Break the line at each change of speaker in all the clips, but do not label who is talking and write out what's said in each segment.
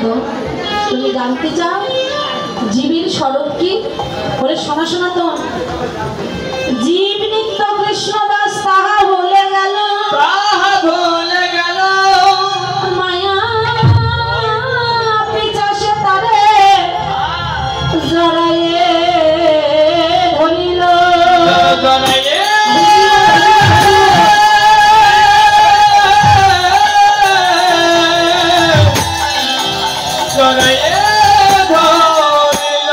তো তুমি জানতে চাও জীবের স্বরূপ কি? বলে শোনা শোনা তো। জীব নিত্য কৃষ্ণ দাস তাহা ভুলে গেল,
তাহা ভুলে গেল,
মায়া পিছাসে তারে জড়াইয়ে ধরিল,
জড়াইয়ে জড়াইয়ে ধরিল।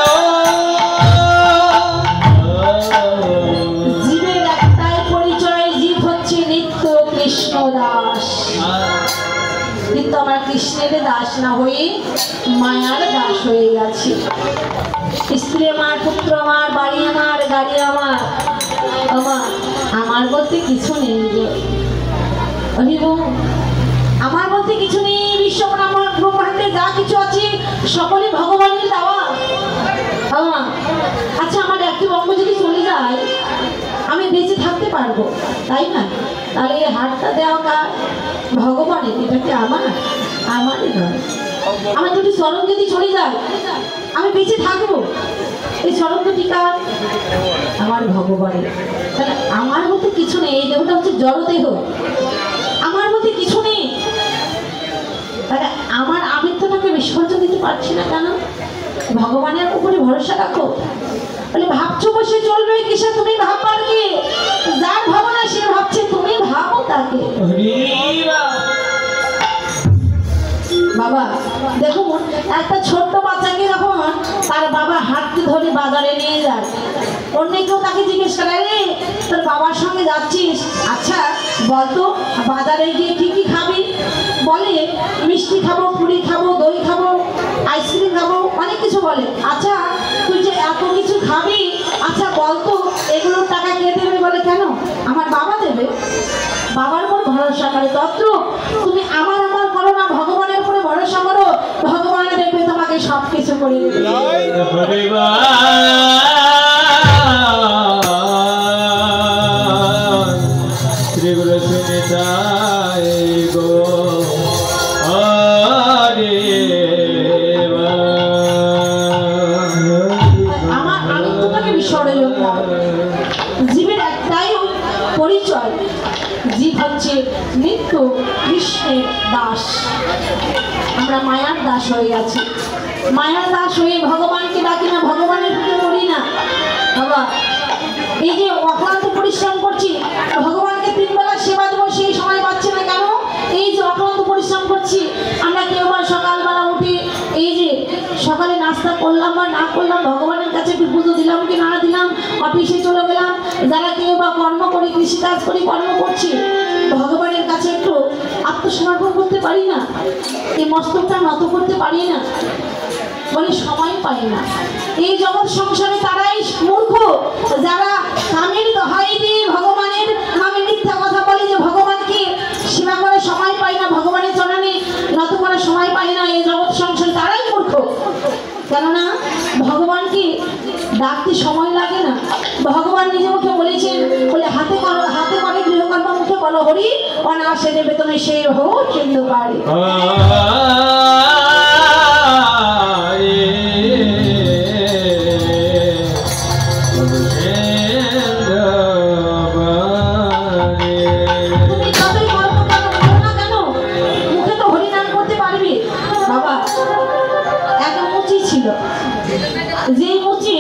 জীবের একটাই পরিচয়, জীব হচ্ছে নিত্য কৃষ্ণ দাস। কিন্তু আমার কৃষ্ণের দাস না হয়ে মায়ার দাস হয়ে গেছে। স্ত্রী আমার, পুত্র আমার, বাড়ি আমার, গাড়ি আমার, আমার বলতে কিছু নেই গো। আমার বলতে কিছু নেই। ব্রহ্মাণ্ডে যা কিছু আছে সকলে ভগবানের দেওয়া। আচ্ছা, আমার একটি অঙ্গ যদি চলে যায় আমি বেঁচে থাকতে পারবো, তাই না? তাহলে এই হাতটা দেওয়া কার? ভগবানের। এটা কি আমারই নয়। আমার দুটি চরণ যদি চলে যায় আমি বেঁচে থাকবো, এই চরণ দুটি কার? আমার ভগবানের। তাহলে আমার মধ্যে কিছু নেই। এই দেহটা হচ্ছে জড়দেহ, আমার মধ্যে কিছু নেই। তাহলে আমার আমিত্বটাকে বিসর্জন দিতে পারছি না কেন? ভগবানের উপরে ভরসা রাখো। বলে ভাবছো বসে চলবে কিসে? তুমি ভাববার কি? যার ভাবনা সে ভাবছে, তুমি ভাবো তাকে। বাবা দেখুন, একটা ছোট্ট বাচ্চাকে যখন তার বাবা হাঁটতে ধরে বাজারে নিয়ে যায়, অন্য কেউ তাকে জিজ্ঞেস করে, রে তোর বাবার সঙ্গে যাচ্ছিস, আচ্ছা বলতো বাজারে গিয়ে কি কি খাবি? বলে মিষ্টি খাবো, পুরি খাবো, দই খাবো, আইসক্রিম খাবো, অনেক কিছু বলে। আচ্ছা তুই যে এত কিছু খাবি, আচ্ছা বলতো এগুলোর টাকা কে দেবে? বলে কেন? আমার বাবা দেবে। বাবার উপর ভরসা করে। তত্র তুমি আমার করো না, ভগবানের উপরে ভরসা করো, ভগবান দেখবে তোমাকে সব কিছু করে দেবে। আমি তোমাকে বিসর্জন দাও। জীবের একটাই পরিচয়, জীব হচ্ছে নিত্য কৃষ্ণের দাস। আমরা মায়ার দাস হয়ে গেছি। মায়ার দাস হয়ে ভগবানকে ডাকি না, ভগবানের পুজো করি না। বাবা এই যে অক্লান্ত পরিশ্রম করছি, ভগবানকে 3 বেলা সেবা দেবো সেই সময় পাচ্ছি না কেন? এই যে অক্লান্ত পরিশ্রম করছি, আমরা কেউ বা সকালবেলা উঠি, এই যে সকালে নাস্তা করলাম বা না করলাম, ভগবানের কাছে একটু পুজো দিলাম কি না দিলাম, অফিসে চলে গেলাম, যারা কেউ বা কর্ম করি, কৃষিকাজ করি, কর্ম করছি, ভগবানের কাছে একটু আত্মসমর্পণ করতে পারি না? এই মস্তকটা নত করতে পারি না? বলে সময় পাই না। এই জগৎ সংসারে তারাই মূর্খ যারা কামের দোহাই দিয়ে ভগবানের নামে মিথ্যা কথা বলে যে ভগবানকে সেবা করে সময় পাই না, ভগবানের চরণে নত করার সময় পাই না। এই জগৎ সংসারে তারাই মূর্খ। কেননা ভগবানকে ডাকতে সময় লাগে না। ভগবান নিজে মুখে বলেছেন, বলে হাতে করে গৃহকর্ম, মুখে বলো হরি, অনায়াসে দেবে তুমি সেই হো চিন্তা পারে। যে মুচি